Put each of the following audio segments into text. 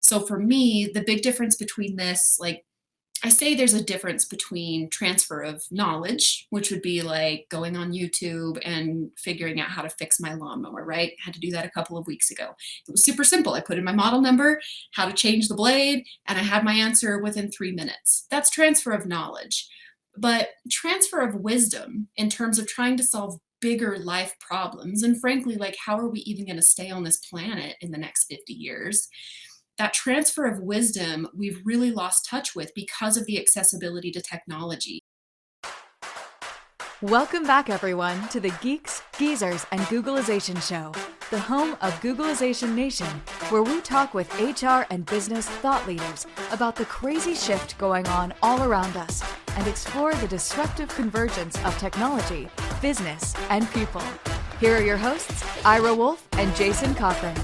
So for me, the big difference between this, like I say there's a difference between transfer of knowledge, which would be like going on YouTube and figuring out how to fix my lawnmower, right? I had to do that a couple of weeks ago. It was super simple. I put in my model number, how to change the blade, and I had my answer within 3 minutes. That's transfer of knowledge. But transfer of wisdom in terms of trying to solve bigger life problems, and frankly, like how are we even going to stay on this planet in the next 50 years? That transfer of wisdom we've really lost touch with because of the accessibility to technology. Welcome back, everyone, to the Geeks, Geezers, and Googlization Show, the home of Googlization Nation, where we talk with HR and business thought leaders about the crazy shift going on all around us and explore the disruptive convergence of technology, business, and people. Here are your hosts, Ira Wolf and Jason Cochran.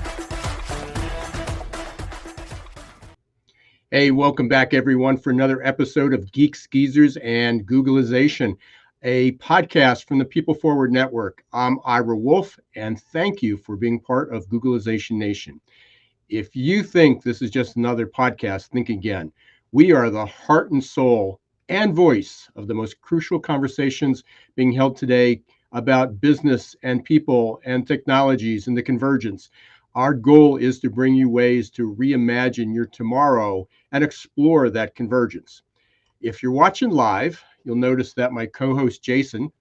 Hey, welcome back, everyone, for another episode of Geeks, Geezers, and Googlization, a podcast from the People Forward Network. I'm Ira Wolf, and thank you for being part of Googlization Nation. If you think this is just another podcast, think again. We are the heart and soul and voice of the most crucial conversations being held today about business and people and technologies and the convergence. Our goal is to bring you ways to reimagine your tomorrow and explore that convergence. If you're watching live, you'll notice that my co-host Jason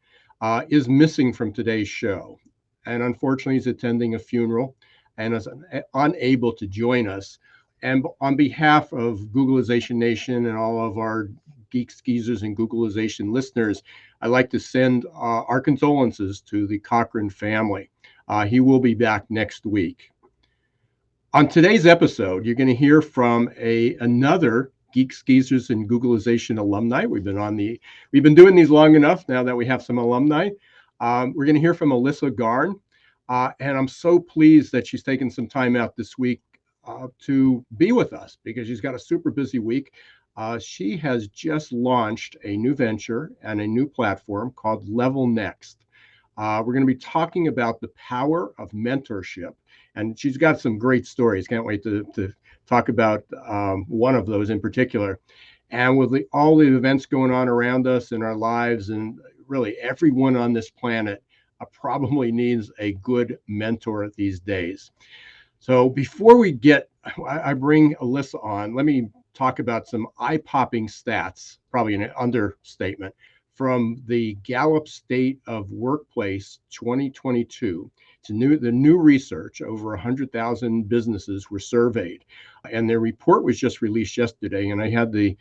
is missing from today's show. And unfortunately, he's attending a funeral and is unable to join us. And on behalf of Googlization Nation and all of our Geeks, Geezers, and Googlization listeners, I'd like to send our condolences to the Cochran family. He will be back next week. On today's episode, you're going to hear from another Geeks, Geezers, and Googlization alumni. We've been doing these long enough now that we have some alumni. We're going to hear from Elisa Garn, and I'm so pleased that she's taken some time out this week to be with us because she's got a super busy week. She has just launched a new venture and a new platform called LevelNext. We're going to be talking about the power of mentorship. And she's got some great stories. Can't wait to talk about one of those in particular. And with all the events going on around us in our lives, and really everyone on this planet probably needs a good mentor these days. So before I bring Elisa on, let me talk about some eye-popping stats, probably an understatement, from the Gallup State of Workplace 2022. The new research. Over 100,000 businesses were surveyed, and their report was just released yesterday. And I had the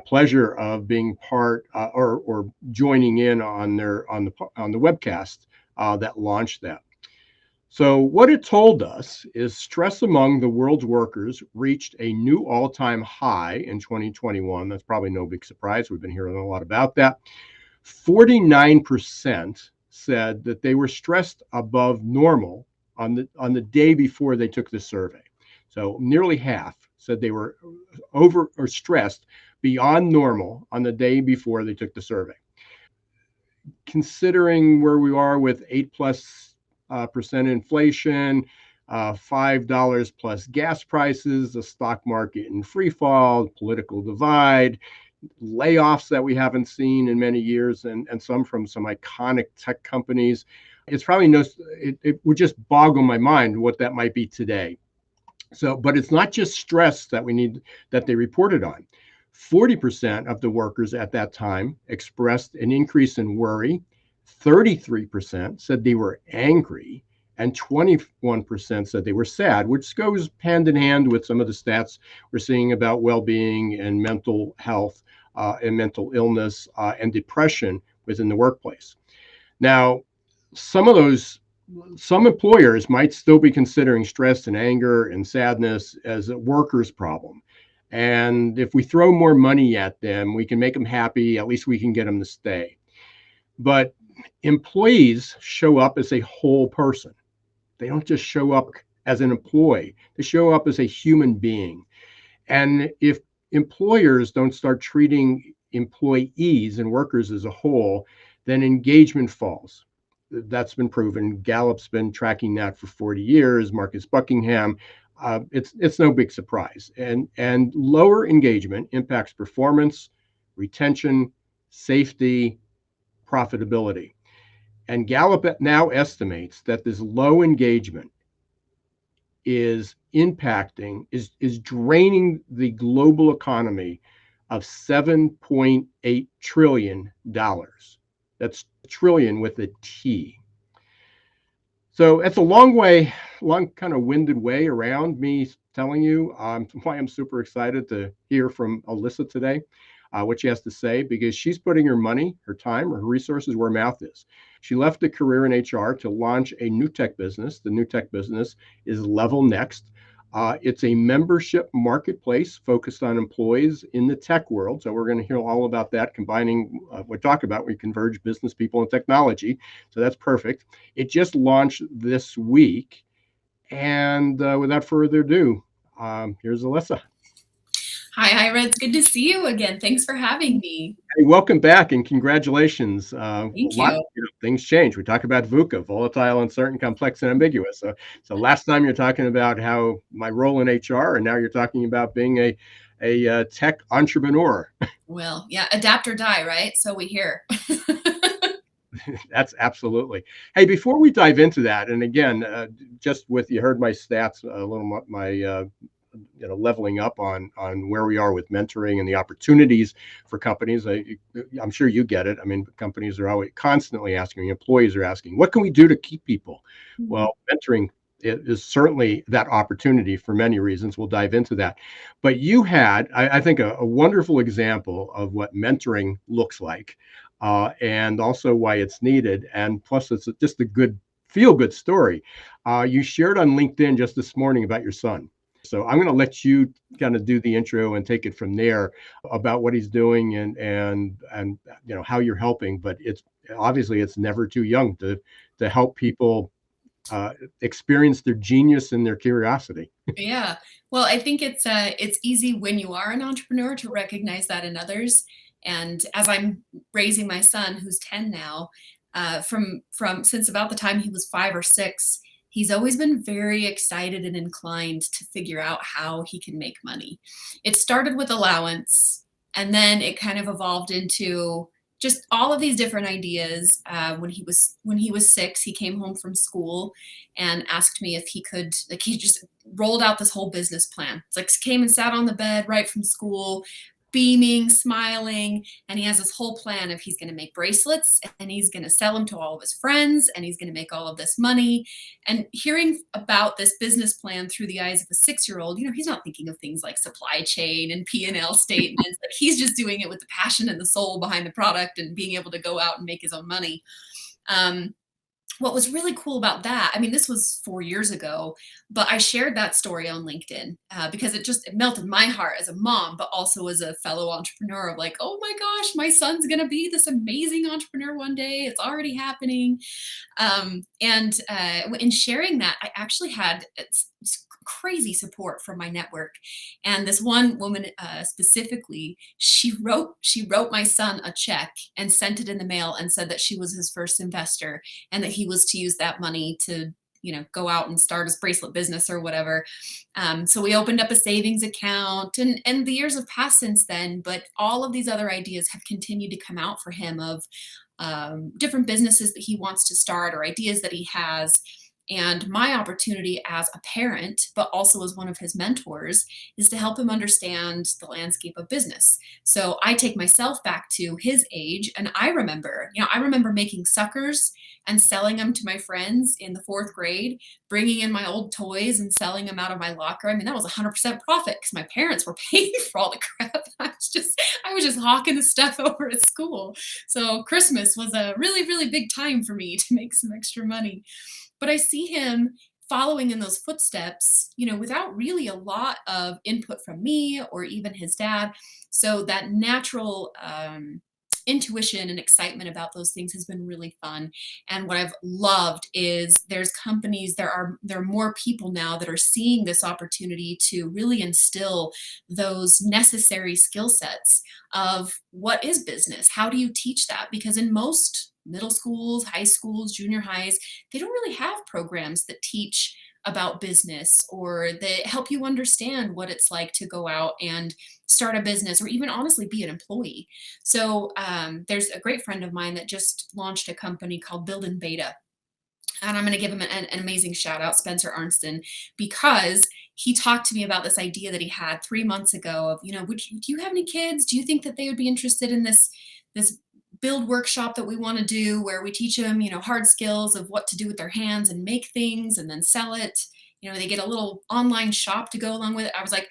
pleasure of being part or joining in on the webcast that launched that. So what it told us is stress among the world's workers reached a new all-time high in 2021. That's probably no big surprise. We've been hearing a lot about that. 49% said that they were stressed above normal on the day before they took the survey. So nearly half said they were over or stressed beyond normal on the day before they took the survey. Considering where we are with 8+% inflation, $5 plus gas prices, the stock market in free fall, political divide, layoffs that we haven't seen in many years, and some from some iconic tech companies. It's probably it would just boggle my mind what that might be today. So, but it's not just stress that they reported on. 40% of the workers at that time expressed an increase in worry. 33% said they were angry, and 21% said they were sad, which goes hand in hand with some of the stats we're seeing about well-being and mental health and mental illness and depression within the workplace. Now, some employers might still be considering stress and anger and sadness as a worker's problem. And if we throw more money at them, we can make them happy. At least we can get them to stay. But employees show up as a whole person. They don't just show up as an employee. They show up as a human being. And if employers don't start treating employees and workers as a whole, then engagement falls. That's been proven. Gallup's been tracking that for 40 years. Marcus Buckingham it's no big surprise. And lower engagement impacts performance, retention, safety, profitability. And Gallup now estimates that this low engagement is is draining the global economy of $7.8 trillion. That's trillion with a T. So it's a long kind of winded way around me telling you why I'm super excited to hear from Elisa today, what she has to say, because she's putting her money, her time, her resources where her mouth is. She left a career in HR to launch a new tech business. The new tech business is LevelNext. It's a membership marketplace focused on employees in the tech world. So we're going to hear all about that, combining what talk about we converge business people and technology. So that's perfect. It just launched this week. And without further ado, here's Elisa. Hi, Ira. It's good to see you again. Thanks for having me. Hey, welcome back and congratulations. Thank you. Things change. We talk about VUCA, volatile, uncertain, complex, and ambiguous. So last time you're talking about how my role in HR, and now you're talking about being a tech entrepreneur. Well, yeah, adapt or die, right? So we hear. That's absolutely. Hey, before we dive into that, and again, just with you heard my stats, a little my leveling up on where we are with mentoring and the opportunities for companies. I'm sure you get it. I mean, companies are always constantly asking, employees are asking, what can we do to keep people? Mm-hmm. Well, mentoring is certainly that opportunity for many reasons. We'll dive into that. But you had, I think, a wonderful example of what mentoring looks like, and also why it's needed. And plus, it's just a good, feel-good story. You shared on LinkedIn just this morning about your son. So I'm going to let you kind of do the intro and take it from there about what he's doing and how you're helping. But it's obviously it's never too young to help people experience their genius and their curiosity. Yeah. Well, I think it's easy when you are an entrepreneur to recognize that in others. And as I'm raising my son, who's 10 now, from since about the time he was 5 or 6. He's always been very excited and inclined to figure out how he can make money. It started with allowance, and then it kind of evolved into just all of these different ideas. When he was 6, he came home from school and asked me if he could, like, he just rolled out this whole business plan. It's like came and sat on the bed right from school, beaming, smiling, and he has this whole plan of he's going to make bracelets and he's going to sell them to all of his friends and he's going to make all of this money. And hearing about this business plan through the eyes of a 6-year-old, he's not thinking of things like supply chain and P&L statements. Like, he's just doing it with the passion and the soul behind the product and being able to go out and make his own money. What was really cool about that, I mean, this was 4 years ago, but I shared that story on LinkedIn because it melted my heart as a mom, but also as a fellow entrepreneur of like, oh my gosh, my son's going to be this amazing entrepreneur one day. It's already happening. And in sharing that, I actually had crazy support from my network. And this one woman specifically, she wrote my son a check and sent it in the mail and said that she was his first investor and that he was to use that money to go out and start his bracelet business or whatever. So we opened up a savings account, and the years have passed since then, but all of these other ideas have continued to come out for him of different businesses that he wants to start or ideas that he has. And my opportunity as a parent, but also as one of his mentors, is to help him understand the landscape of business. So I take myself back to his age, and I remember making suckers and selling them to my friends in the 4th grade, bringing in my old toys and selling them out of my locker. I mean, that was 100% profit because my parents were paying for all the crap. I was just hawking the stuff over at school. So Christmas was a really, really big time for me to make some extra money. But I see him following in those footsteps, without really a lot of input from me or even his dad. So that natural intuition and excitement about those things has been really fun. And what I've loved is there are more people now that are seeing this opportunity to really instill those necessary skill sets of what is business? How do you teach that? Because in most middle schools, high schools, junior highs, they don't really have programs that teach about business, or that help you understand what it's like to go out and start a business, or even honestly be an employee. So there's a great friend of mine that just launched a company called Build in Beta, and I'm going to give him an amazing shout out, Spencer Arnston, because he talked to me about this idea that he had 3 months ago of, do you have any kids? Do you think that they would be interested in this build workshop that we want to do, where we teach them, hard skills of what to do with their hands and make things and then sell it. They get a little online shop to go along with it. I was like,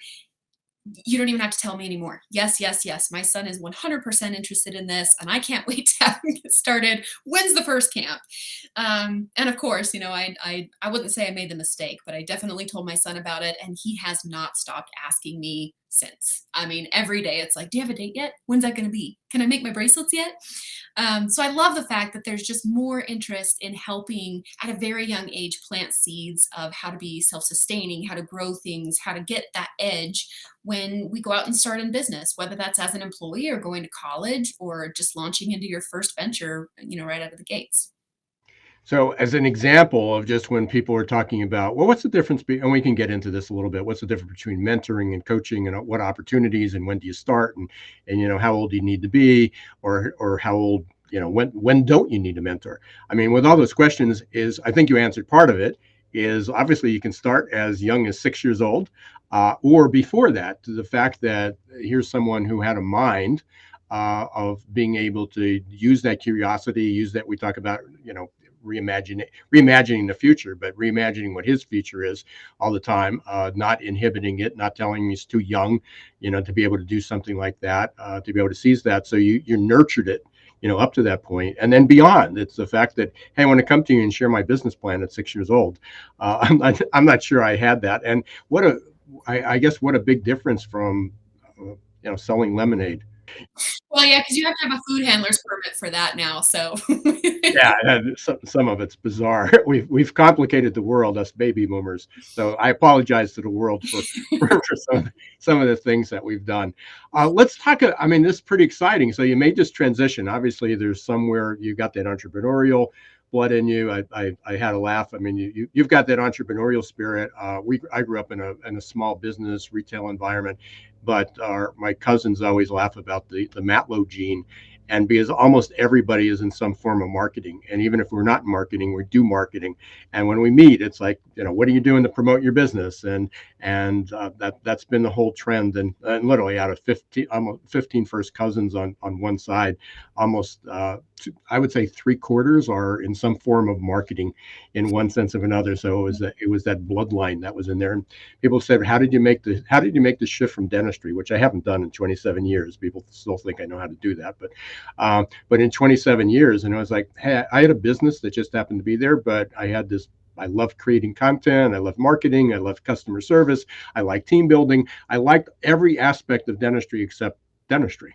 you don't even have to tell me anymore. Yes, yes, yes. My son is 100% interested in this, and I can't wait to have him get started. When's the first camp? And of course, I wouldn't say I made the mistake, but I definitely told my son about it, and he has not stopped asking me since. I mean, every day it's like, do you have a date yet? When's that going to be? Can I make my bracelets yet? So I love the fact that there's just more interest in helping at a very young age plant seeds of how to be self-sustaining, how to grow things, how to get that edge when we go out and start in business, whether that's as an employee or going to college or just launching into your first venture, right out of the gates. So, as an example of just when people are talking about, well, what's the difference? And we can get into this a little bit. What's the difference between mentoring and coaching, and what opportunities, and when do you start, and how old do you need to be, or how old, when don't you need a mentor? I mean, with all those questions, I think you answered part of it. Is obviously you can start as young as 6 years old, or before that. To the fact that here's someone who had a mind of being able to use that curiosity, use that we talk about, reimagining the future, but reimagining what his future is all the time, not inhibiting it, not telling him he's too young, to be able to do something like that, to be able to seize that. So you nurtured it, up to that point, and then beyond. It's the fact that, hey, I want to come to you and share my business plan at 6 years old. I'm not sure I had that, and I guess what a big difference from, selling lemonade. Well, yeah, because you have to have a food handler's permit for that now. So Yeah, and some of it's bizarre. We've complicated the world, us baby boomers. So I apologize to the world for some of the things that we've done. Let's talk. I mean, this is pretty exciting. So you made this transition. Obviously, there's somewhere you got that entrepreneurial blood in you. I had a laugh. I mean, you've got that entrepreneurial spirit. I grew up in a small business retail environment, but my cousins always laugh about the Matlow gene. And because almost everybody is in some form of marketing, and even if we're not in marketing, we do marketing. And when we meet, it's like, what are you doing to promote your business? And that's been the whole trend. And literally out of 15 first cousins on one side, almost I would say 3/4 are in some form of marketing in one sense or another. So it was that bloodline that was in there. And people said, how did you make the shift from dentistry, which I haven't done in 27 years? People still think I know how to do that, but in 27 years, and I was like, hey, I had a business that just happened to be there, but I love creating content. I love marketing. I love customer service. I like team building. I liked every aspect of dentistry except dentistry.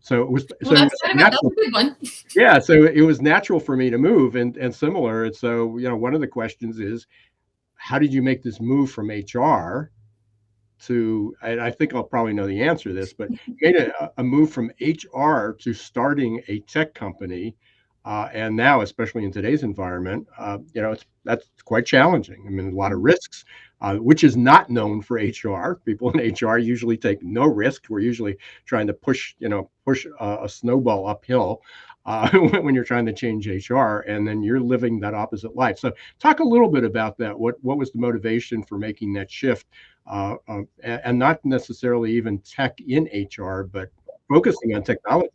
So it was, well, that's that's a good one. yeah. So it was natural for me to move, and similar. And so, one of the questions is, how did you make this move from HR to, and I think I'll probably know the answer to this, but made a move from HR to starting a tech company, and now, especially in today's environment, that's quite challenging. I mean, a lot of risks, which is not known for HR. People in HR usually take no risk. We're usually trying to push a snowball uphill. When you're trying to change HR, and then you're living that opposite life. So talk a little bit about that. What was the motivation for making that shift, and not necessarily even tech in HR, but focusing on technology?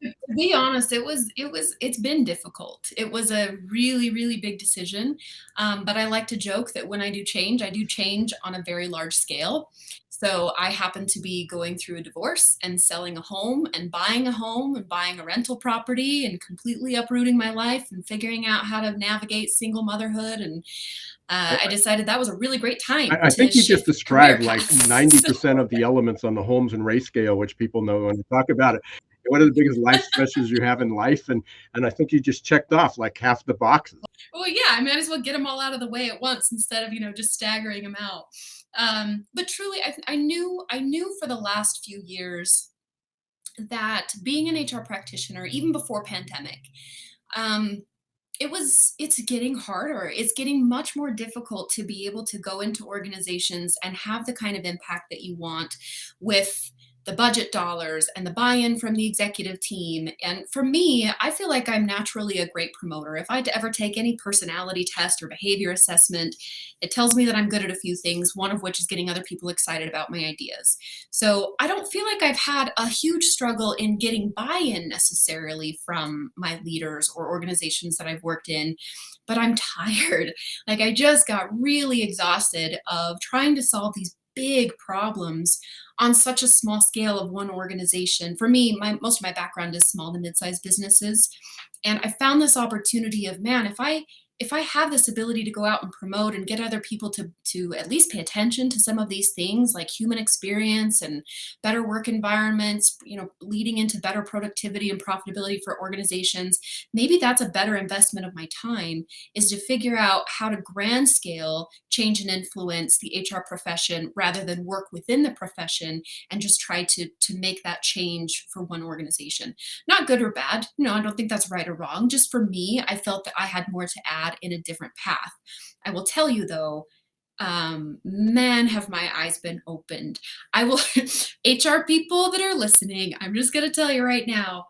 To be honest, it's been difficult. It was a really, really big decision. But I like to joke that when I do change on a very large scale. So I happen to be going through a divorce and selling a home and buying a rental property and completely uprooting my life and figuring out how to navigate single motherhood. And I decided that was a really great time. I think you just described like paths. 90% of the elements on the Holmes and Ray scale, which people know when you talk about it. What are the biggest life stresses you have in life? And I think you just checked off like half the boxes. Well, yeah, I might as well get them all out of the way at once instead of, just staggering them out. But truly, I knew for the last few years that being an HR practitioner, even before pandemic, It's getting harder. It's getting much more difficult to be able to go into organizations and have the kind of impact that you want with the budget dollars and the buy-in from the executive team. And for me, I feel like I'm naturally a great promoter. If I ever take any personality test or behavior assessment, it tells me that I'm good at a few things, one of which is getting other people excited about my ideas. So I don't feel like I've had a huge struggle in getting buy-in necessarily from my leaders or organizations that I've worked in, but I'm tired. Like I just got really exhausted of trying to solve these big problems on such a small scale of one organization. For me, most of my background is small to mid-sized businesses. And I found this opportunity of, man, if I have this ability to go out and promote and get other people to at least pay attention to some of these things like human experience and better work environments, leading into better productivity and profitability for organizations, maybe that's a better investment of my time, is to figure out how to grand scale change and influence the HR profession rather than work within the profession and just try to make that change for one organization. Not good or bad. No, I don't think that's right or wrong. Just for me, I felt that I had more to add in a different path. I will tell you though, man, have my eyes been opened. I will, HR people that are listening, I'm just going to tell you right now,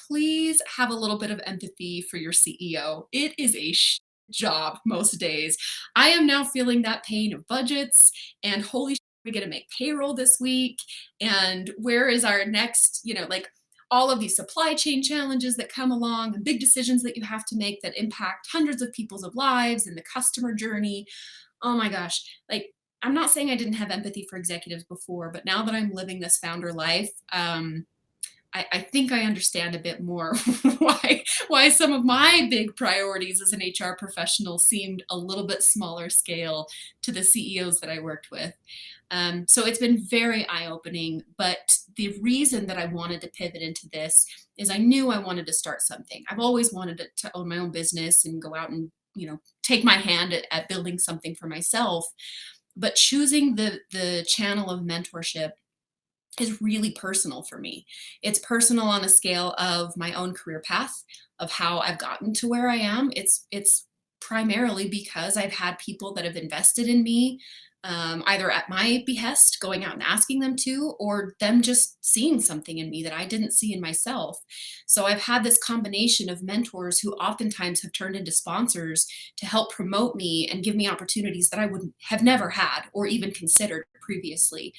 please have a little bit of empathy for your CEO. It is a job most days. I am now feeling that pain of budgets and holy shit, we got to make payroll this week. And where is our next, like all of these supply chain challenges that come along and big decisions that you have to make that impact hundreds of people's lives and the customer journey. Oh my gosh. Like, I'm not saying I didn't have empathy for executives before, but now that I'm living this founder life, I think I understand a bit more why some of my big priorities as an HR professional seemed a little bit smaller scale to the CEOs that I worked with. So it's been very eye-opening, but the reason that I wanted to pivot into this is I knew I wanted to start something. I've always wanted to own my own business and go out and, take my hand at building something for myself. But choosing the channel of mentorship is really personal for me. It's personal on a scale of my own career path, of how I've gotten to where I am. It's primarily because I've had people that have invested in me, either at my behest, going out and asking them to, or them just seeing something in me that I didn't see in myself. So I've had this combination of mentors who oftentimes have turned into sponsors to help promote me and give me opportunities that I would have never had or even considered previously.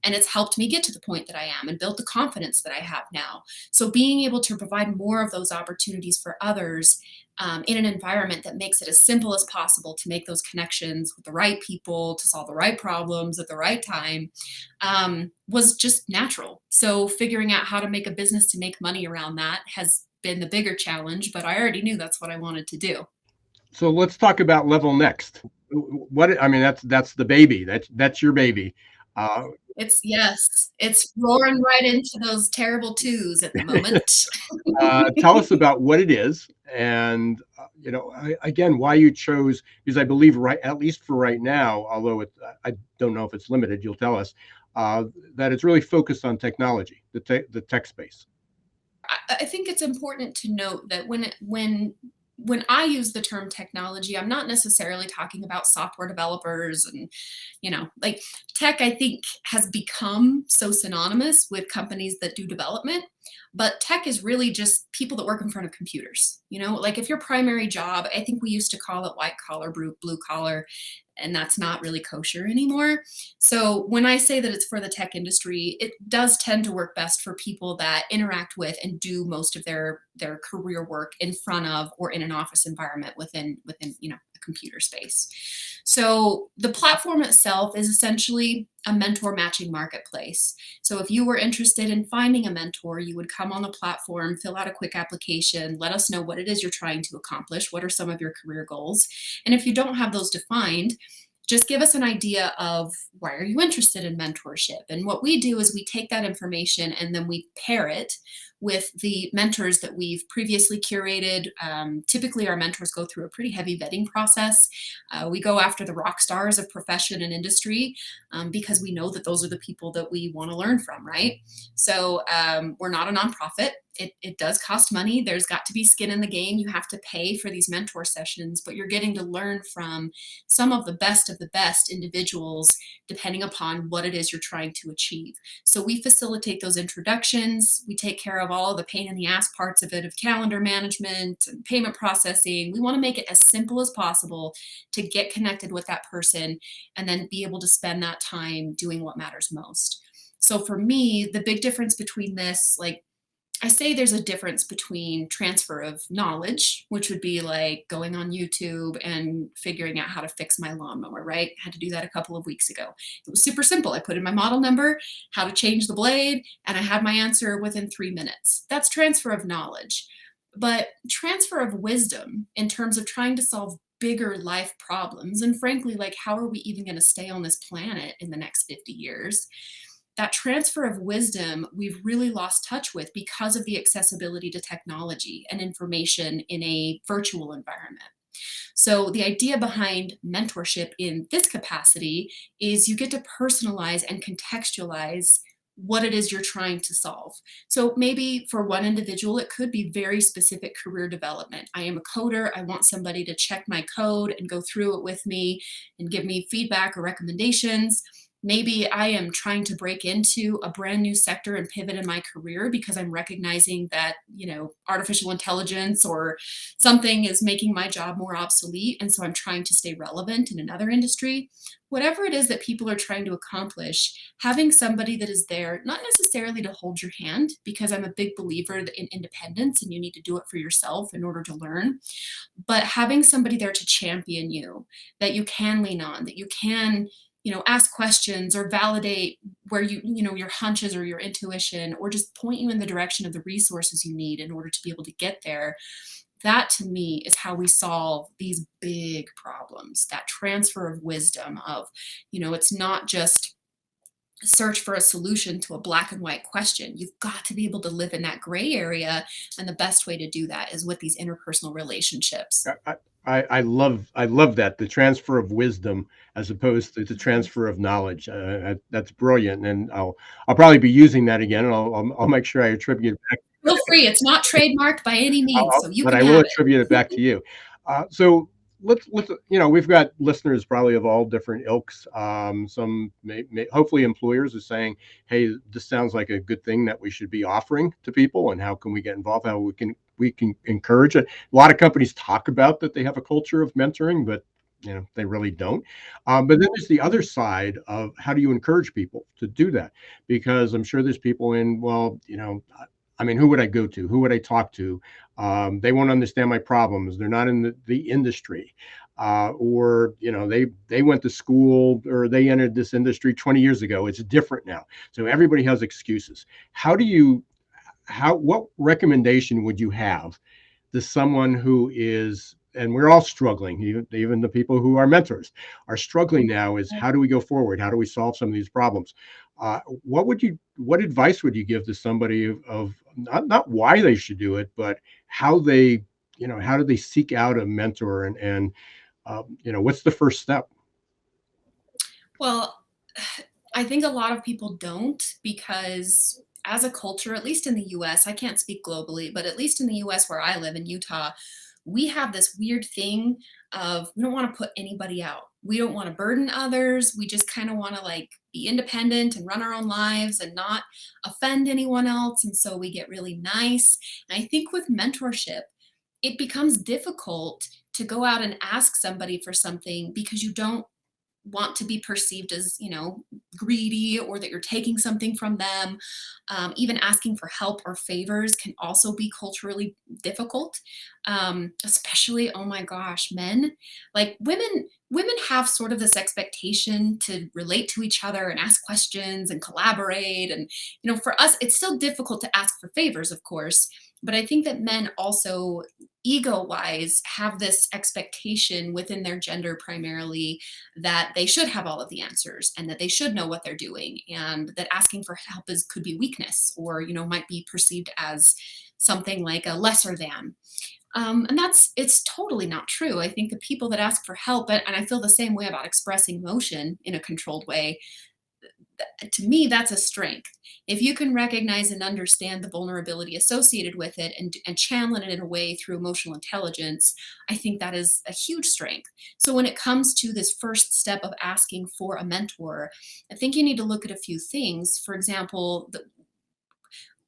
And it's helped me get to the point that I am and built the confidence that I have now. So being able to provide more of those opportunities for others in an environment that makes it as simple as possible to make those connections with the right people, to solve the right problems at the right time, was just natural. So figuring out how to make a business to make money around that has been the bigger challenge, but I already knew that's what I wanted to do. So let's talk about LevelNext. That's the baby. That's your baby. It's roaring right into those terrible twos at the moment. Tell us about what it is, and again, why you chose, because I believe, right, at least for right now, although I don't know if it's limited, you'll tell us, that it's really focused on technology, the tech space. I think it's important to note that when I use the term technology, I'm not necessarily talking about software developers and, like tech, I think has become so synonymous with companies that do development, but tech is really just people that work in front of computers. Like if your primary job, I think we used to call it white collar, blue collar, and that's not really kosher anymore. So when I say that it's for the tech industry, it does tend to work best for people that interact with and do most of their career work in front of or in an office environment within a computer space. So the platform itself is essentially a mentor matching marketplace. So if you were interested in finding a mentor, you would come on the platform, fill out a quick application, let us know what it is you're trying to accomplish, what are some of your career goals. And if you don't have those defined, just give us an idea of why are you interested in mentorship. And what we do is we take that information and then we pair it with the mentors that we've previously curated. Typically, our mentors go through a pretty heavy vetting process. We go after the rock stars of profession and industry because we know that those are the people that we want to learn from, right? So we're not a nonprofit. it does cost money. There's got to be skin in the game. You have to pay for these mentor sessions, but you're getting to learn from some of the best individuals, depending upon what it is you're trying to achieve. So we facilitate those introductions. We take care of all the pain in the ass parts of it, of calendar management and payment processing. We want to make it as simple as possible to get connected with that person and then be able to spend that time doing what matters most. So for me, the big difference between this, like, I say there's a difference between transfer of knowledge, which would be like going on YouTube and figuring out how to fix my lawnmower, right? I had to do that a couple of weeks ago. It was super simple. I put in my model number, how to change the blade, and I had my answer within 3 minutes. That's transfer of knowledge. But transfer of wisdom in terms of trying to solve bigger life problems, and frankly, like, how are we even going to stay on this planet in the next 50 years? That transfer of wisdom we've really lost touch with because of the accessibility to technology and information in a virtual environment. So the idea behind mentorship in this capacity is you get to personalize and contextualize what it is you're trying to solve. So maybe for one individual, it could be very specific career development. I am a coder. I want somebody to check my code and go through it with me and give me feedback or recommendations. Maybe I am trying to break into a brand new sector and pivot in my career because I'm recognizing that, artificial intelligence or something is making my job more obsolete. And so I'm trying to stay relevant in another industry. Whatever it is that people are trying to accomplish, having somebody that is there, not necessarily to hold your hand, because I'm a big believer in independence and you need to do it for yourself in order to learn, but having somebody there to champion you, that you can lean on, that you can ask questions or validate where your hunches or your intuition, or just point you in the direction of the resources you need in order to be able to get there. That to me is how we solve these big problems, that transfer of wisdom of, it's not just search for a solution to a black and white question. You've got to be able to live in that gray area. And the best way to do that is with these interpersonal relationships. I love that, the transfer of wisdom as opposed to the transfer of knowledge. That's brilliant, and I'll probably be using that again, and I'll make sure I attribute it back. Feel free. It's not trademarked by any means, so you But can I will have attribute it back to you. So let's we've got listeners probably of all different ilks. Some may hopefully employers are saying, "Hey, this sounds like a good thing that we should be offering to people, and how can we get involved? How we can encourage it." A lot of companies talk about that they have a culture of mentoring, but they really don't. But then there's the other side of how do you encourage people to do that? Because I'm sure there's people in, well, I mean, who would I go to? Who would I talk to? They won't understand my problems. They're not in the industry. Or they went to school or they entered this industry 20 years ago. It's different now. So everybody has excuses. What recommendation would you have to someone who is, and we're all struggling, even the people who are mentors are struggling now, is how do we go forward? How do we solve some of these problems? What advice would you give to somebody of not why they should do it, but how how do they seek out a mentor, and what's the first step? Well, I think a lot of people don't, because as a culture, at least in the US, I can't speak globally, but at least in the US where I live in Utah, we have this weird thing of we don't want to put anybody out. We don't want to burden others. We just kind of want to like be independent and run our own lives and not offend anyone else. And so we get really nice. And I think with mentorship, it becomes difficult to go out and ask somebody for something because you don't want to be perceived as greedy, or that you're taking something from them. Even asking for help or favors can also be culturally difficult, especially, oh my gosh, men. Like, women have sort of this expectation to relate to each other and ask questions and collaborate, and for us it's still difficult to ask for favors, of course. But I think that men also, ego wise, have this expectation within their gender primarily, that they should have all of the answers and that they should know what they're doing, and that asking for help could be weakness, or might be perceived as something like a lesser than. And it's totally not true. I think the people that ask for help, and I feel the same way about expressing emotion in a controlled way, to me, that's a strength. If you can recognize and understand the vulnerability associated with it and channel it in a way through emotional intelligence, I think that is a huge strength. So when it comes to this first step of asking for a mentor, I think you need to look at a few things. For example,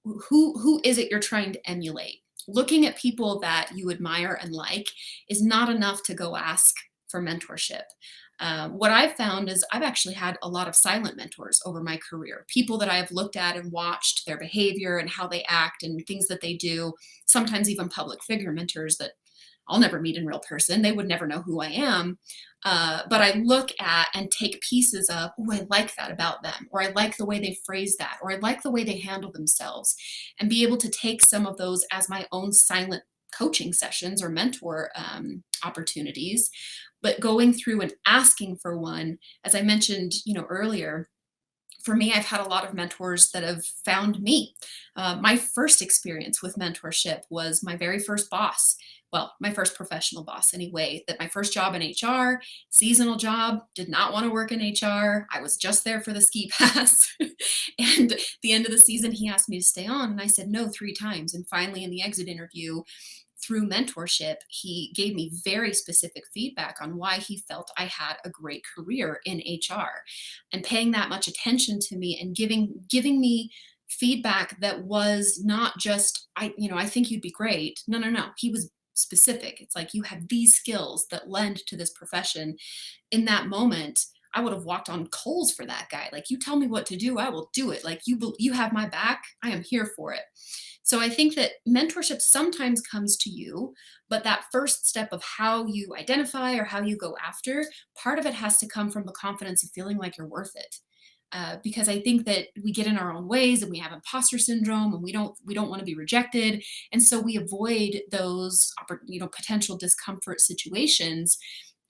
who is it you're trying to emulate? Looking at people that you admire and like is not enough to go ask for mentorship. What I've found is I've actually had a lot of silent mentors over my career, people that I've looked at and watched their behavior and how they act and things that they do, sometimes even public figure mentors that I'll never meet in real person. They would never know who I am. But I look at and take pieces of, oh, I like that about them, or I like the way they phrase that, or I like the way they handle themselves, and be able to take some of those as my own silent coaching sessions or mentor opportunities. But going through and asking for one, as I mentioned, earlier, for me, I've had a lot of mentors that have found me. My first experience with mentorship was my very first boss. Well, my first professional boss, anyway. That my first job in HR, seasonal job, did not want to work in HR. I was just there for the ski pass. And at the end of the season, he asked me to stay on, and I said no 3 times. And finally, in the exit interview, through mentorship, he gave me very specific feedback on why he felt I had a great career in HR, and paying that much attention to me and giving me feedback that was not just, I think you'd be great. No, no, no. He was specific. It's like, you have these skills that lend to this profession. In that moment, I would have walked on coals for that guy. Like, you tell me what to do, I will do it. Like, you have my back. I am here for it. So I think that mentorship sometimes comes to you, but that first step of how you identify or how you go after, part of it has to come from the confidence of feeling like you're worth it. Because I think that we get in our own ways and we have imposter syndrome, and we don't want to be rejected, and so we avoid those potential discomfort situations.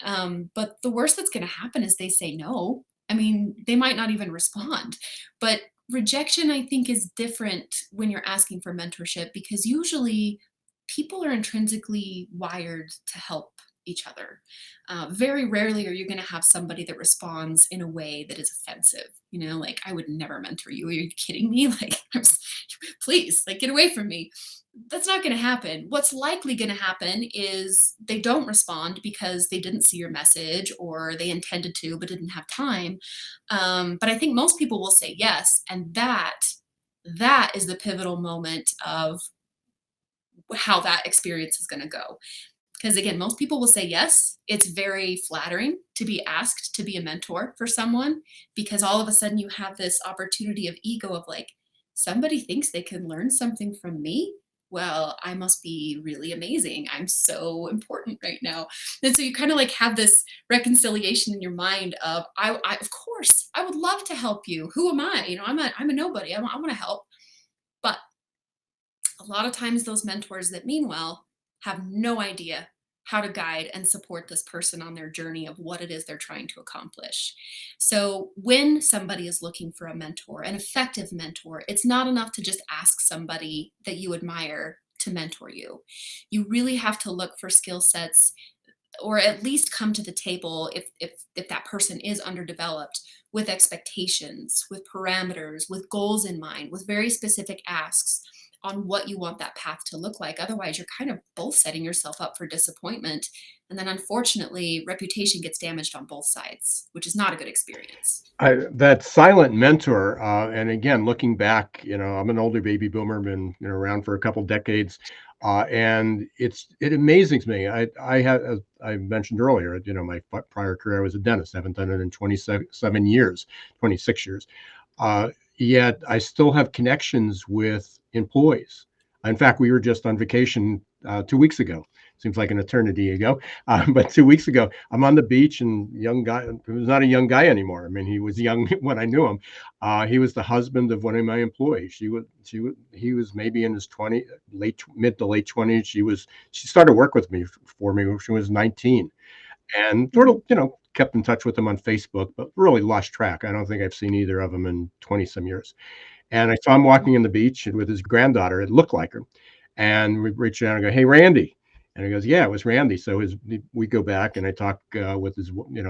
But the worst that's going to happen is they say no. I mean, they might not even respond, but rejection, I think, is different when you're asking for mentorship, because usually people are intrinsically wired to help each other. Very rarely are you going to have somebody that responds in a way that is offensive. Like, I would never mentor you. Are you kidding me? Like, please, like, get away from me. That's not going to happen. What's likely going to happen is they don't respond because they didn't see your message, or they intended to but didn't have time. But I think most people will say yes, and that is the pivotal moment of how that experience is going to go. Because again, most people will say yes. It's very flattering to be asked to be a mentor for someone, because all of a sudden you have this opportunity of ego of like, somebody thinks they can learn something from me. Well, I must be really amazing. I'm so important right now. And so you kind of like have this reconciliation in your mind of, I of course, I would love to help you. Who am I? I'm a nobody. I want to help. But a lot of times those mentors that mean well have no idea how to guide and support this person on their journey of what it is they're trying to accomplish. So when somebody is looking for a mentor, an effective mentor, it's not enough to just ask somebody that you admire to mentor you. You really have to look for skill sets, or at least come to the table, if that person is underdeveloped, with expectations, with parameters, with goals in mind, with very specific asks on what you want that path to look like. Otherwise, you're kind of both setting yourself up for disappointment. And then unfortunately, reputation gets damaged on both sides, which is not a good experience. That silent mentor, and again, looking back, I'm an older baby boomer, been around for a couple decades, and it amazes me. I had, as I mentioned earlier, my prior career, I was a dentist. I haven't done it in 27 years, 26 years. Yet I still have connections with employees. In fact, we were just on vacation 2 weeks ago. Seems like an eternity ago. But 2 weeks ago, I'm on the beach, and young guy, he was not a young guy anymore. I mean, he was young when I knew him. He was the husband of one of my employees. He was maybe in his mid to late 20s. She started work with me for me when she was 19, and sort of, kept in touch with them on Facebook, but really lost track. I don't think I've seen either of them in 20 some years. And I saw him walking in the beach with his granddaughter. It looked like her. And we reached out and go, "Hey, Randy." And he goes, "Yeah, it was Randy." So we go back, and I talk with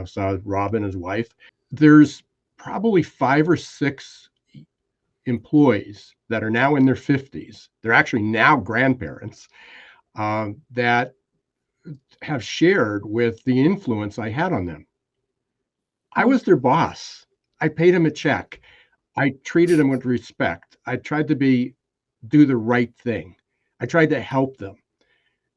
saw Rob and his wife. There's probably 5 or 6 employees that are now in their 50s. They're actually now grandparents, that have shared with the influence I had on them. I Mm, was their boss. I paid them a check. I treated them with respect. I tried to do the right thing. I tried to help them,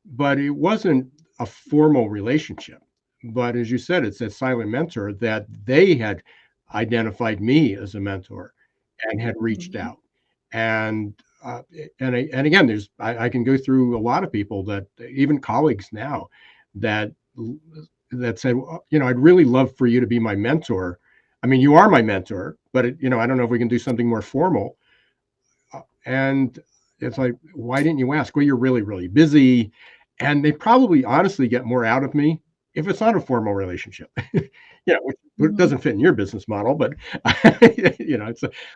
but it wasn't a formal relationship. But as you said, it's that silent mentor that they had identified me as a mentor and had reached mhm, out. And and again, I can go through a lot of people that even colleagues now that that said, "Well, I'd really love for you to be my mentor. I mean, you are my mentor, but I don't know if we can do something more formal." And it's like, why didn't you ask? Well, you're really, really busy. And they probably honestly get more out of me if it's not a formal relationship, which mhm. doesn't fit in your business model, but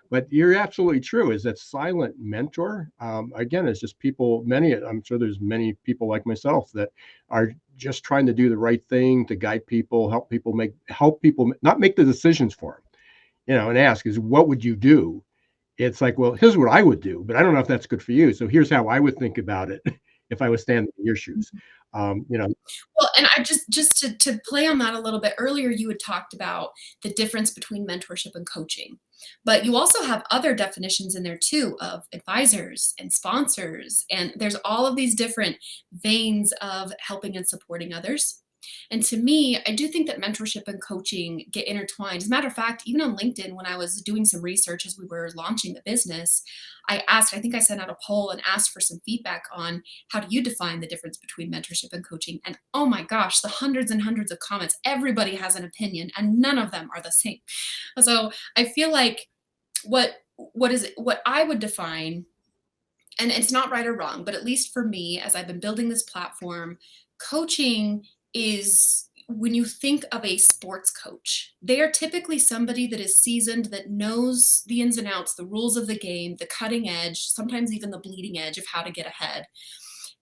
but you're absolutely true. Is that silent mentor? Again, it's just people, I'm sure there's many people like myself that are just trying to do the right thing to guide people, help people not make the decisions for them, and ask is what would you do? It's like, well, here's what I would do, but I don't know if that's good for you. So here's how I would think about it if I was standing in your shoes. Um, you know, Well, and I just to play on that a little bit, earlier you had talked about the difference between mentorship and coaching, but you also have other definitions in there too of advisors and sponsors, and there's all of these different veins of helping and supporting others. And to me, I do think that mentorship and coaching get intertwined. As a matter of fact, even on LinkedIn, when I was doing some research as we were launching the business, I think I sent out a poll and asked for some feedback on how do you define the difference between mentorship and coaching? And oh my gosh, the hundreds and hundreds of comments, everybody has an opinion and none of them are the same. So I feel like what I would define, and it's not right or wrong, but at least for me, as I've been building this platform, coaching is when you think of a sports coach, they are typically somebody that is seasoned, that knows the ins and outs, the rules of the game, the cutting edge, sometimes even the bleeding edge of how to get ahead.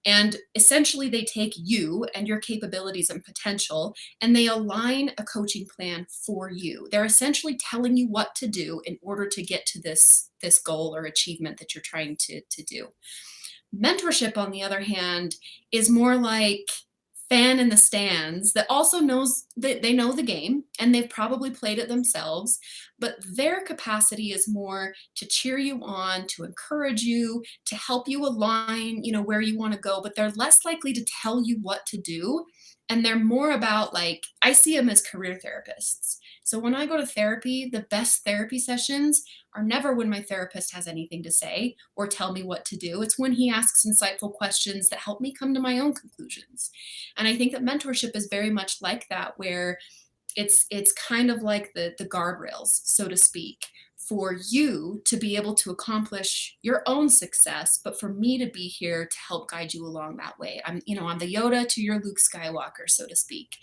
And essentially, they take you and your capabilities and potential, and they align a coaching plan for you. They're essentially telling you what to do in order to get to this goal or achievement that you're trying to do. Mentorship, on the other hand, is more like fan in the stands that also knows that they know the game and they've probably played it themselves, but their capacity is more to cheer you on, to encourage you, to help you align, where you want to go, but they're less likely to tell you what to do. And they're more about, like, I see them as career therapists. So when I go to therapy, the best therapy sessions are never when my therapist has anything to say or tell me what to do. It's when he asks insightful questions that help me come to my own conclusions. And I think that mentorship is very much like that, where it's kind of like the guardrails, so to speak, for you to be able to accomplish your own success, but for me to be here to help guide you along that way. I'm the Yoda to your Luke Skywalker, so to speak.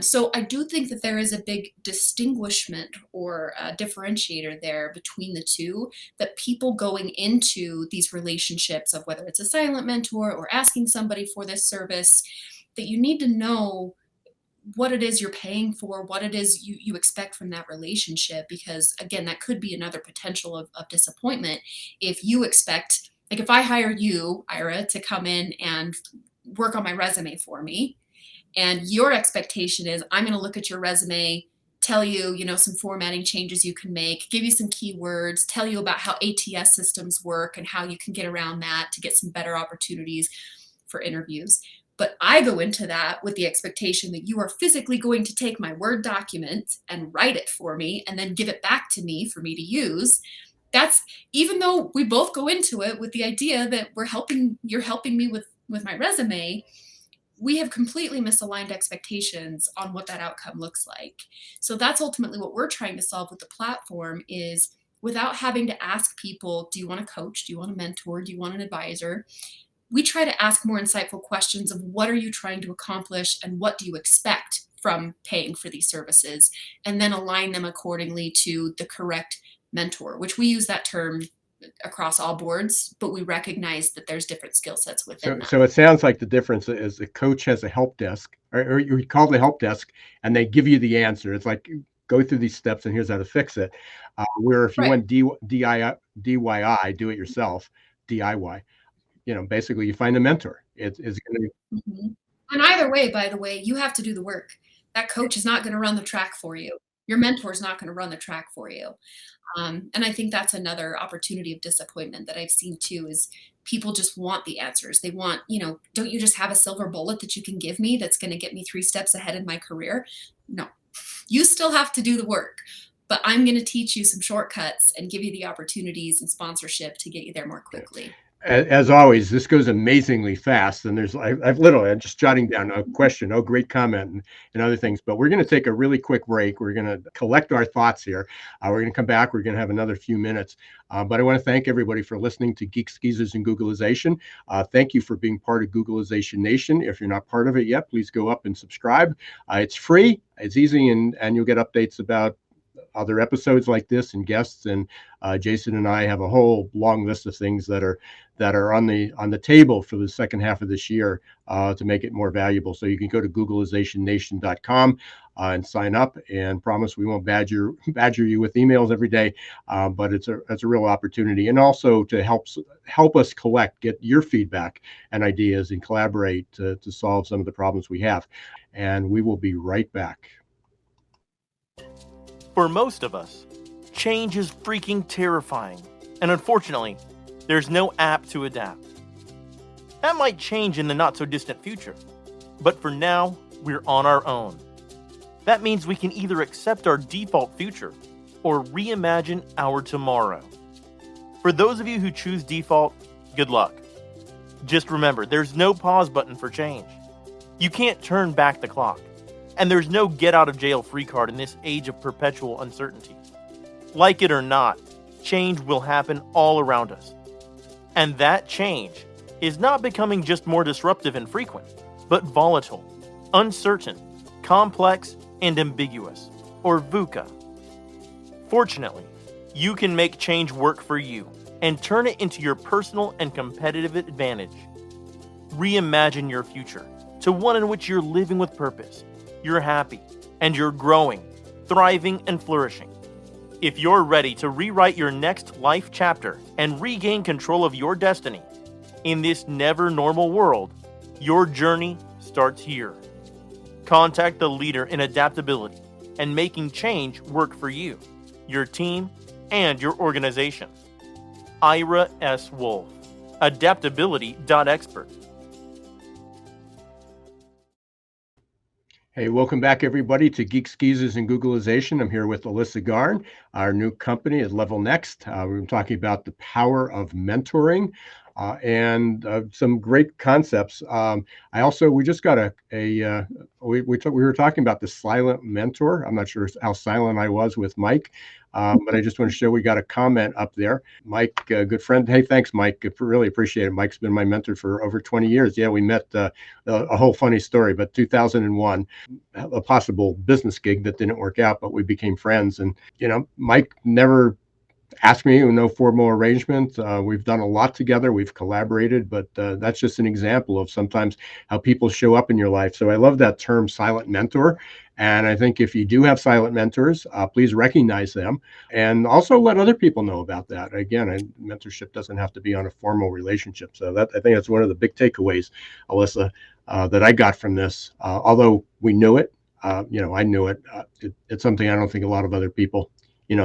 So I do think that there is a big distinguishment or differentiator there between the two, that people going into these relationships, of whether it's a silent mentor or asking somebody for this service, that you need to know what it is you're paying for, what it is you expect from that relationship. Because again, that could be another potential of disappointment if you expect, like if I hire you, Ira, to come in and work on my resume for me, and your expectation is I'm going to look at your resume, tell you, some formatting changes you can make, give you some keywords, tell you about how ATS systems work and how you can get around that to get some better opportunities for interviews. But I go into that with the expectation that you are physically going to take my Word document and write it for me and then give it back to me for me to use. That's, even though we both go into it with the idea that you're helping me with my resume, we have completely misaligned expectations on what that outcome looks like. So that's ultimately what we're trying to solve with the platform, is without having to ask people, do you want a coach? Do you want a mentor? Do you want an advisor? We try to ask more insightful questions of what are you trying to accomplish and what do you expect from paying for these services, and then align them accordingly to the correct mentor, which we use that term across all boards, but we recognize that there's different skill sets within that. So it sounds like the difference is the coach has a help desk, or you call the help desk, and they give you the answer. It's like go through these steps and here's how to fix it. Where if you Right. want DIY, do it yourself, DIY, basically you find a mentor. It's going to, Mhm. And either way, by the way, you have to do the work. That coach is not gonna run the track for you. Your mentor is not gonna run the track for you. And I think that's another opportunity of disappointment that I've seen too is people just want the answers. They want, don't you just have a silver bullet that you can give me that's gonna get me 3 steps ahead in my career? No. You still have to do the work, but I'm gonna teach you some shortcuts and give you the opportunities and sponsorship to get you there more quickly. as always, this goes amazingly fast. And I'm just jotting down a question, great comment, and other things. But we're going to take a really quick break. We're going to collect our thoughts here. We're going to come back. We're going to have another few minutes. But I want to thank everybody for listening to Geeks, Geezers, and Googlization. Thank you for being part of Googlization Nation. If you're not part of it yet, please go up and subscribe. It's free, it's easy, and you'll get updates about other episodes like this and guests. And Jason and I have a whole long list of things that are on the table for the second half of this year to make it more valuable. So you can go to googlizationnation.com and sign up, and promise we won't badger you with emails every day, but it's a real opportunity, and also to help us get your feedback and ideas and collaborate to solve some of the problems we have. And we will be right back. For most of us, change is freaking terrifying, and unfortunately, there's no app to adapt. That might change in the not-so-distant future, but for now, we're on our own. That means we can either accept our default future or reimagine our tomorrow. For those of you who choose default, good luck. Just remember, there's no pause button for change. You can't turn back the clock. And there's no get-out-of-jail-free card in this age of perpetual uncertainty. Like it or not, change will happen all around us. And that change is not becoming just more disruptive and frequent, but volatile, uncertain, complex, and ambiguous, or VUCA. Fortunately, you can make change work for you and turn it into your personal and competitive advantage. Reimagine your future to one in which you're living with purpose, you're happy, and you're growing, thriving, and flourishing. If you're ready to rewrite your next life chapter and regain control of your destiny in this never normal world, your journey starts here. Contact the leader in adaptability and making change work for you, your team, and your organization. Ira S. Wolf, adaptability.expert. Hey, welcome back, everybody, to Geeks, Geezers, and Googlization. I'm here with Elisa Garn. Our new company is LevelNext. We're talking about the power of mentoring and some great concepts. We just got we were talking about the silent mentor. I'm not sure how silent I was with Mike, but I just want to show we got a comment up there. Mike, good friend. Hey, thanks, Mike. I really appreciate it. Mike's been my mentor for over 20 years. Yeah, we met a whole funny story, but 2001, a possible business gig that didn't work out, but we became friends. And, Mike never asked me, no formal arrangement. We've done a lot together. We've collaborated, but that's just an example of sometimes how people show up in your life. So I love that term, silent mentor. And I think if you do have silent mentors, please recognize them and also let other people know about that. Again, mentorship doesn't have to be on a formal relationship. So I think that's one of the big takeaways, Alyssa, that I got from this. Although we knew it, I knew it. It's something I don't think a lot of other people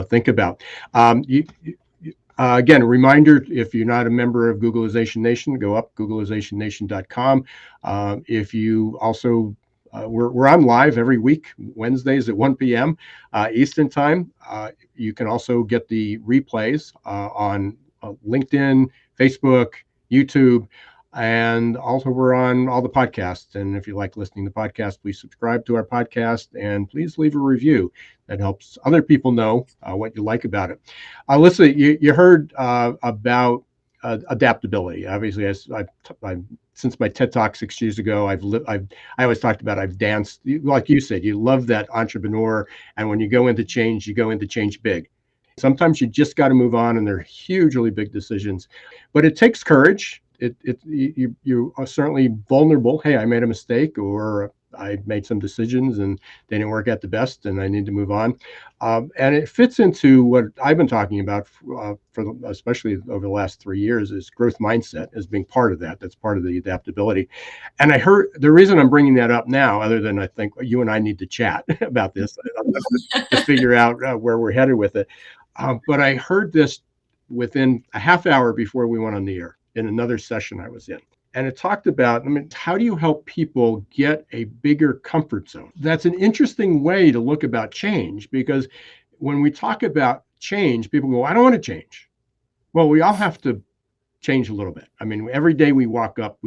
think about. Again, a reminder, if you're not a member of Googlization Nation, go up googlizationnation.com. If you also, we're on live every week, Wednesdays at 1 p.m. Eastern time. You can also get the replays on LinkedIn, Facebook, YouTube, and also we're on all the podcasts. And if you like listening to podcasts, please subscribe to our podcast and please leave a review. That helps other people know what you like about it. Alyssa, you heard about adaptability. Obviously, I since my TED Talk 6 years ago, I always talked about I've danced. Like you said, you love that entrepreneur, and when you go into change, you go into change big. Sometimes you just got to move on, and they're hugely big decisions, but it takes courage. You are certainly vulnerable. Hey, I made a mistake, or I made some decisions and they didn't work out the best, and I need to move on. And it fits into what I've been talking about especially over the last 3 years, is growth mindset as being part of that. That's part of the adaptability. And I heard the reason I'm bringing that up now, other than I think you and I need to chat about this to figure out where we're headed with it. But I heard this within a half hour before we went on the air in another session I was in. And it talked about, how do you help people get a bigger comfort zone? That's an interesting way to look about change, because when we talk about change, people go, I don't want to change. Well, we all have to change a little bit. Every day we walk up,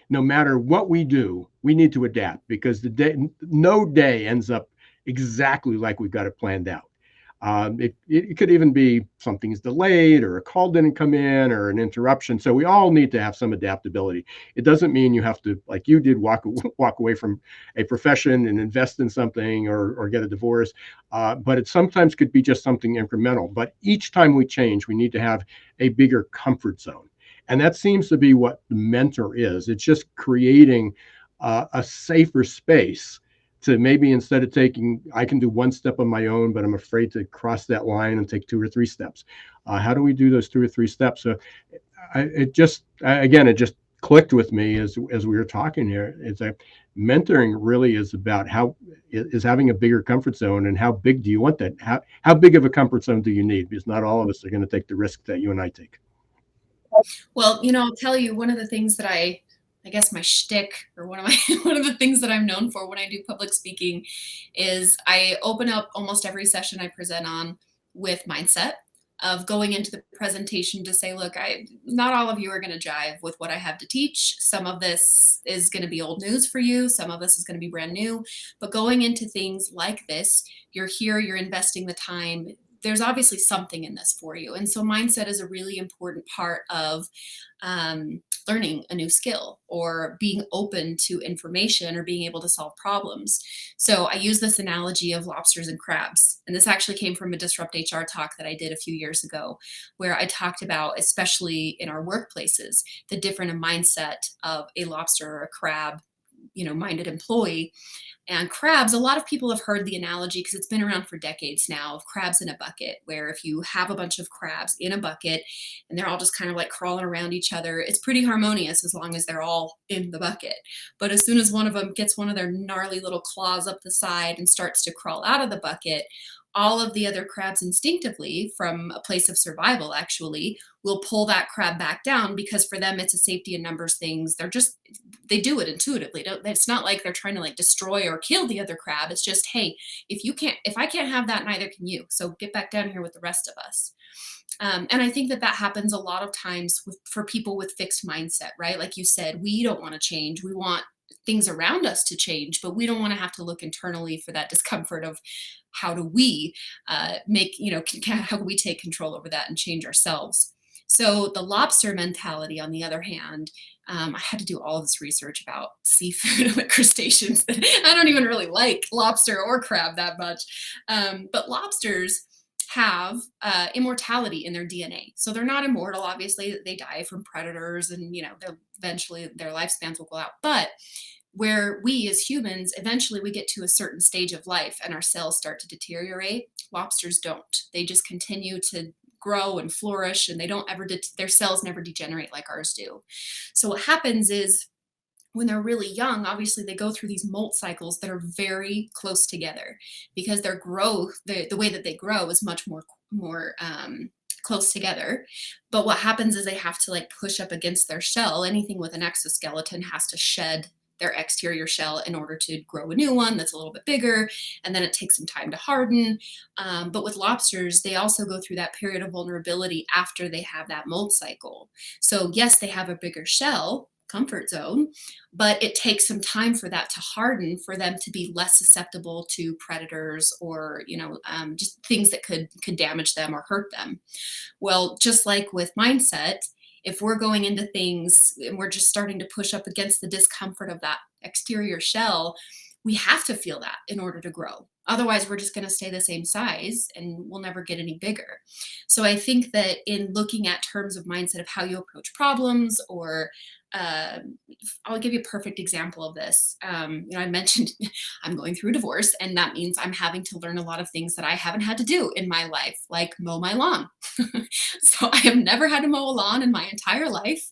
no matter what we do, we need to adapt, because no day ends up exactly like we've got it planned out. It could even be something's delayed, or a call didn't come in, or an interruption. So we all need to have some adaptability. It doesn't mean you have to, like you did, walk away from a profession and invest in something, or get a divorce. But it sometimes could be just something incremental. But each time we change, we need to have a bigger comfort zone. And that seems to be what the mentor is. It's just creating a safer space to, maybe instead of I can do one step on my own, but I'm afraid to cross that line and take 2 or 3 steps. How do we do those 2 or 3 steps? So it just clicked with me as we were talking here. It's mentoring really is about having a bigger comfort zone, and how big do you want that? How big of a comfort zone do you need? Because not all of us are going to take the risk that you and I take. Well, I'll tell you, one of the things that I guess my shtick, or one of the things that I'm known for when I do public speaking, is I open up almost every session I present on with mindset of going into the presentation to say, look, not all of you are going to jive with what I have to teach. Some of this is going to be old news for you. Some of this is going to be brand new. But going into things like this, you're here, you're investing the time. There's obviously something in this for you. And so mindset is a really important part of learning a new skill, or being open to information, or being able to solve problems. So I use this analogy of lobsters and crabs. And this actually came from a Disrupt HR talk that I did a few years ago, where I talked about, especially in our workplaces, the different mindset of a lobster or a crab, minded employee. And crabs, a lot of people have heard the analogy, because it's been around for decades now, of crabs in a bucket, where if you have a bunch of crabs in a bucket and they're all just kind of like crawling around each other, it's pretty harmonious as long as they're all in the bucket. But as soon as one of them gets one of their gnarly little claws up the side and starts to crawl out of the bucket, all of the other crabs instinctively, from a place of survival actually, will pull that crab back down, because for them it's a safety and numbers things. They do it intuitively. It's not like they're trying to like destroy or kill the other crab. It's just, hey, if I can't have that, neither can you. So get back down here with the rest of us. And I think that happens a lot of times for people with fixed mindset, right? Like you said, we don't want to change. We want things around us to change, but we don't want to have to look internally for that discomfort of how do we how do we take control over that and change ourselves? So the lobster mentality, on the other hand, I had to do all of this research about seafood and crustaceans. I don't even really like lobster or crab that much. But lobsters have immortality in their DNA. So they're not immortal. Obviously, they die from predators, and eventually their lifespans will go out. But where we as humans, eventually we get to a certain stage of life and our cells start to deteriorate, lobsters don't. They just continue to grow and flourish, and they don't ever their cells never degenerate like ours do. So what happens is, when they're really young, obviously they go through these molt cycles that are very close together, because their growth, the way that they grow, is much more close together. But what happens is they have to like push up against their shell. Anything with an exoskeleton has to shed their exterior shell in order to grow a new one that's a little bit bigger, and then it takes some time to harden. But with lobsters, they also go through that period of vulnerability after they have that molt cycle. So yes, they have a bigger shell, comfort zone, but it takes some time for that to harden, for them to be less susceptible to predators, or just things that could damage them or hurt them. Well, just like with mindset, if we're going into things and we're just starting to push up against the discomfort of that exterior shell, we have to feel that in order to grow. Otherwise, we're just going to stay the same size and we'll never get any bigger. So I think that in looking at terms of mindset of how you approach problems, or I'll give you a perfect example of this. I mentioned I'm going through a divorce, and that means I'm having to learn a lot of things that I haven't had to do in my life, like mow my lawn. So I have never had to mow a lawn in my entire life.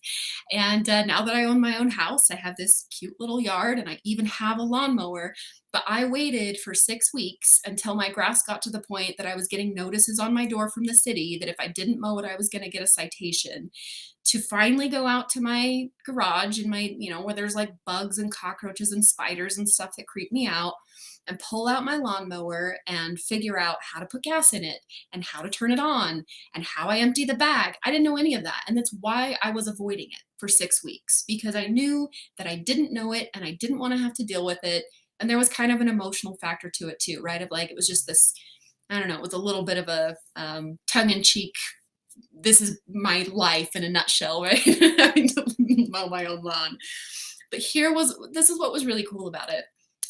And now that I own my own house, I have this cute little yard, and I even have a lawnmower. But I waited for 6 weeks until my grass got to the point that I was getting notices on my door from the city that if I didn't mow it, I was going to get a citation, to finally go out to my garage and my, where there's like bugs and cockroaches and spiders and stuff that creep me out, and pull out my lawnmower and figure out how to put gas in it and how to turn it on and how I empty the bag. I didn't know any of that. And that's why I was avoiding it for 6 weeks, because I knew that I didn't know it and I didn't want to have to deal with it. And there was kind of an emotional factor to it too, right? Of like, it was just this, I don't know, it was a little bit of a tongue-in-cheek, this is my life in a nutshell, right? Having to mow my own lawn. But this is what was really cool about it.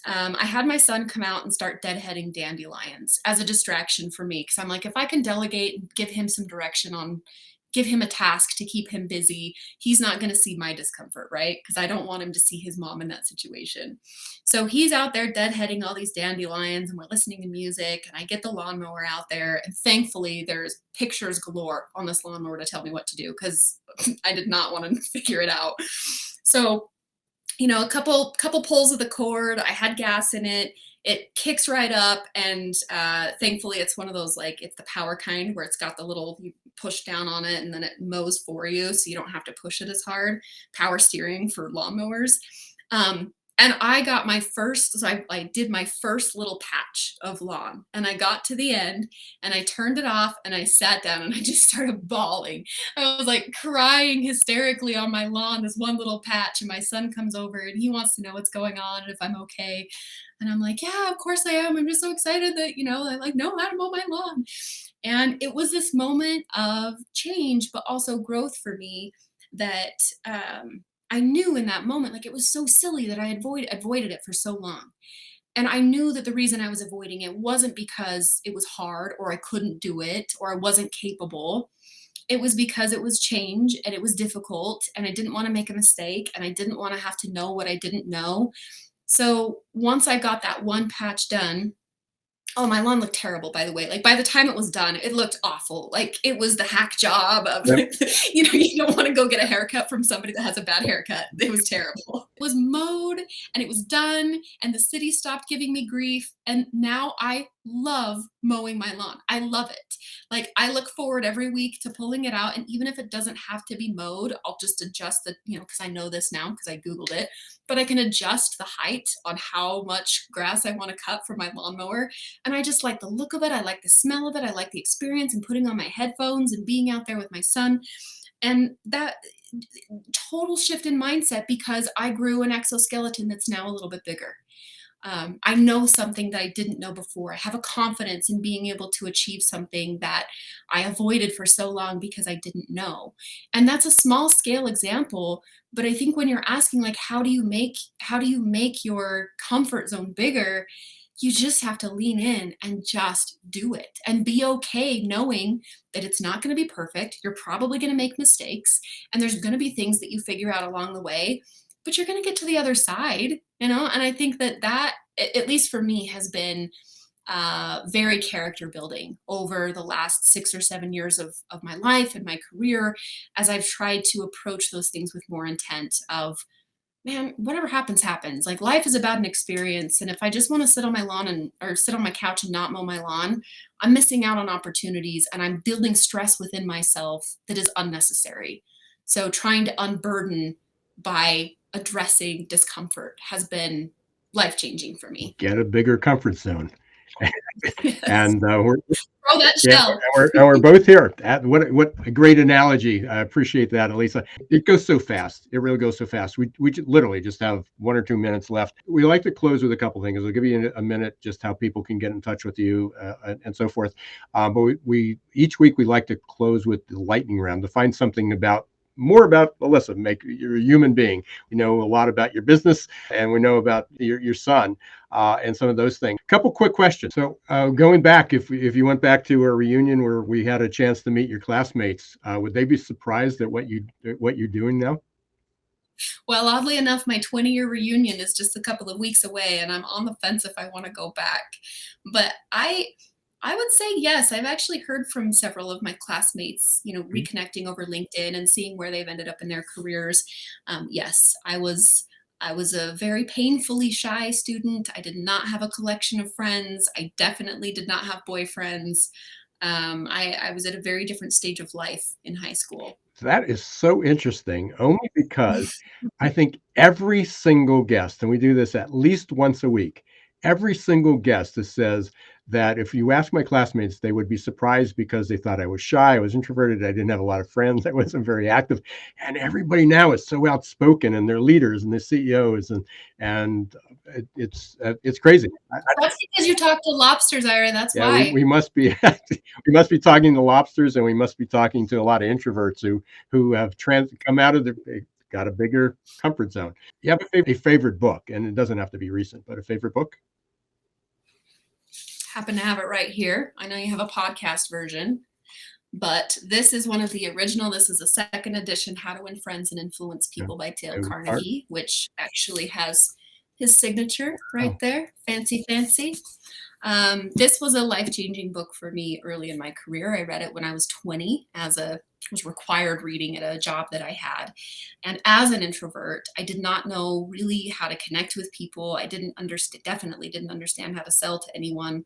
I had my son come out and start deadheading dandelions as a distraction for me. Cause I'm like, if I can delegate and give him some direction give him a task to keep him busy, he's not going to see my discomfort, right? Because I don't want him to see his mom in that situation. So he's out there deadheading all these dandelions, and we're listening to music, and I get the lawnmower out there, and thankfully there's pictures galore on this lawnmower to tell me what to do, because I did not want to figure it out. So, a couple pulls of the cord, I had gas in it. It kicks right up, and thankfully it's one of those, like, it's the power kind where it's got the little, you push down on it and then it mows for you, so you don't have to push it as hard. Power steering for lawnmowers. And I got my first, so I did my first little patch of lawn, and I got to the end and I turned it off and I sat down and I just started bawling. I was like crying hysterically on my lawn, this one little patch, and my son comes over and he wants to know what's going on and if I'm okay. And I'm like, yeah, of course I am. I'm just so excited that, I know how to mow my lawn. And it was this moment of change, but also growth for me that I knew in that moment, like, it was so silly that I avoided it for so long. And I knew that the reason I was avoiding it wasn't because it was hard or I couldn't do it or I wasn't capable. It was because it was change and it was difficult and I didn't want to make a mistake and I didn't want to have to know what I didn't know. So once I got that one patch done, oh, my lawn looked terrible, by the way. Like, by the time it was done, it looked awful. Like, it was the hack job of, Yep. you don't want to go get a haircut from somebody that has a bad haircut. It was terrible. It was mowed and it was done, and the city stopped giving me grief. And now I love mowing my lawn. I love it. Like, I look forward every week to pulling it out. And even if it doesn't have to be mowed, I'll just adjust because I know this now because I Googled it, but I can adjust the height on how much grass I want to cut for my lawnmower. And I just like the look of it. I like the smell of it. I like the experience and putting on my headphones and being out there with my son. And that total shift in mindset, because I grew an exoskeleton that's now a little bit bigger. I know something that I didn't know before. I have a confidence in being able to achieve something that I avoided for so long because I didn't know. And that's a small scale example. But I think when you're asking, like, how do you make your comfort zone bigger? You just have to lean in and just do it and be okay knowing that it's not going to be perfect. You're probably going to make mistakes, and there's going to be things that you figure out along the way, but you're going to get to the other side, And I think that at least for me, has been very character building over the last 6 or 7 years of my life and my career, as I've tried to approach those things with more intent of, man, whatever happens, happens. Like, life is about an experience. And if I just want to sit on my lawn or sit on my couch and not mow my lawn, I'm missing out on opportunities and I'm building stress within myself that is unnecessary. So trying to unburden by addressing discomfort has been life-changing for me. Get a bigger comfort zone. Yes. And we're Throw that shell. and we're both here. What a great analogy. I appreciate that, Elisa. It goes so fast. It really goes so fast. We literally just have 1 or 2 minutes left. We like to close with a couple things. I'll give you a minute just how people can get in touch with you and so forth. But we each week we like to close with the lightning round, to find something about more about Elisa. You're a human being. We know a lot about your business, and we know about your son and some of those things. A couple quick questions. So going back, if you went back to a reunion where we had a chance to meet your classmates, would they be surprised at what you're doing now? Well, oddly enough, my 20-year reunion is just a couple of weeks away, and I'm on the fence if I want to go back. But I would say yes. I've actually heard from several of my classmates, reconnecting over LinkedIn and seeing where they've ended up in their careers. Yes, I was a very painfully shy student. I did not have a collection of friends. I definitely did not have boyfriends. I was at a very different stage of life in high school. That is so interesting, only because I think every single guest, and we do this at least once a week, every single guest that says that if you ask my classmates, they would be surprised because they thought I was shy, I was introverted, I didn't have a lot of friends, I wasn't very active. And everybody now is so outspoken, and they're leaders and they're CEOs, and it's crazy. That's because you talk to lobsters, Ira. That's Yeah, why. we must be we must be talking to lobsters, and we must be talking to a lot of introverts who have come out of got a bigger comfort zone. You have a favorite book, and it doesn't have to be recent, but a favorite book? Happen to have it right here. I know you have a podcast version, but this is one of the original. This is a second edition, How to Win Friends and Influence People by Dale Carnegie, which actually has his signature right there. Fancy, fancy. This was a life-changing book for me early in my career. I read it when I was 20 was required reading at a job that I had. And as an introvert, I did not know really how to connect with people. I definitely didn't understand how to sell to anyone.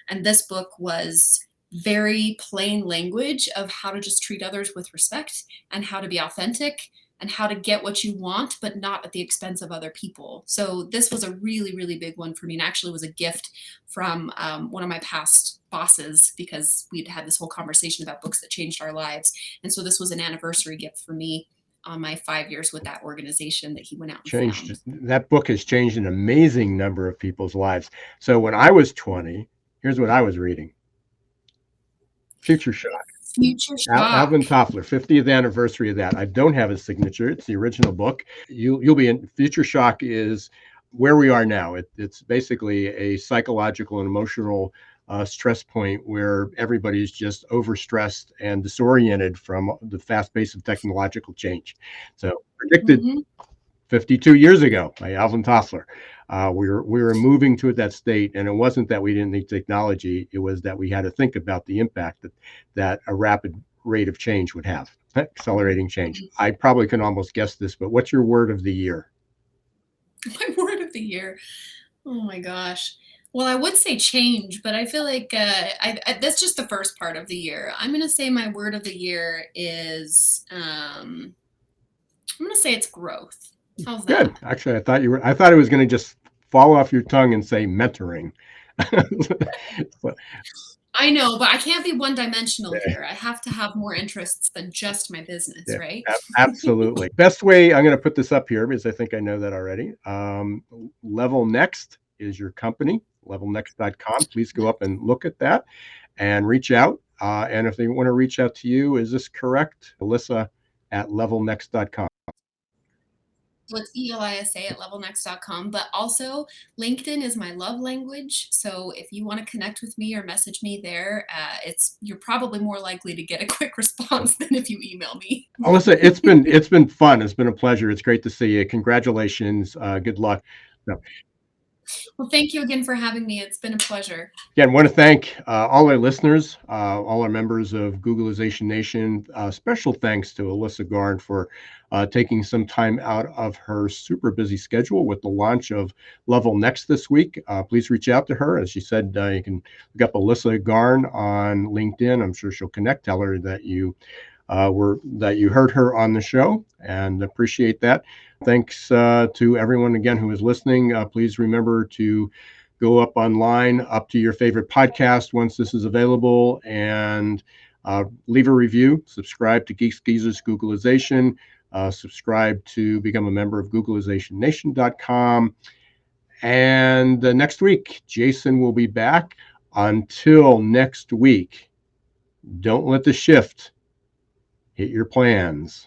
And this book was very plain language of how to just treat others with respect and how to be authentic and how to get what you want, but not at the expense of other people. So this was a really, really big one for me, and actually was a gift from one of my past bosses, because we'd had this whole conversation about books that changed our lives. And so this was an anniversary gift for me on my 5 years with that organization that he went out and found. That book has changed an amazing number of people's lives. So when I was 20, here's what I was reading. Future Shock. Future Shock. Alvin Toffler, 50th anniversary of that. I don't have his signature. It's the original book. You'll be in. Future Shock is where we are now. It's basically a psychological and emotional stress point where everybody's just overstressed and disoriented from the fast pace of technological change. So predicted 52 years ago by Alvin Toffler. We were moving to that state, and it wasn't that we didn't need technology. It was that we had to think about the impact that a rapid rate of change would have, accelerating change. I probably can almost guess this, but what's your word of the year? My word of the year. Oh my gosh. Well, I would say change, but I feel like that's just the first part of the year. I'm going to say my word of the year is, I'm going to say it's growth. How's that? Good. Actually, I thought it was going to just fall off your tongue and say mentoring. I know, but I can't be one-dimensional here. I have to have more interests than just my business, right? Absolutely. Best way, I'm going to put this up here because I think I know that already. LevelNext is your company, LevelNext.com. Please go up and look at that and reach out. And if they want to reach out to you, is this correct? Elisa at LevelNext.com. So it's ELISA at LevelNext.com, but also LinkedIn is my love language. So if you want to connect with me or message me there, you're probably more likely to get a quick response than if you email me. Elisa, it's been fun. It's been a pleasure. It's great to see you. Congratulations. Good luck. So, well, thank you again for having me. It's been a pleasure. Again, I want to thank all our listeners, all our members of Googlization Nation. Special thanks to Elisa Garn for taking some time out of her super busy schedule with the launch of LevelNext this week. Please reach out to her. As she said, you can look up Elisa Garn on LinkedIn. I'm sure she'll connect. Tell her that you heard her on the show, and appreciate that. Thanks to everyone again who is listening. Please remember to go up online, up to your favorite podcast once this is available, and leave a review. Subscribe to Geeks Geezers Googlization. Subscribe to become a member of GooglizationNation.com. And next week, Jason will be back. Until next week, don't let the shift hit your plans.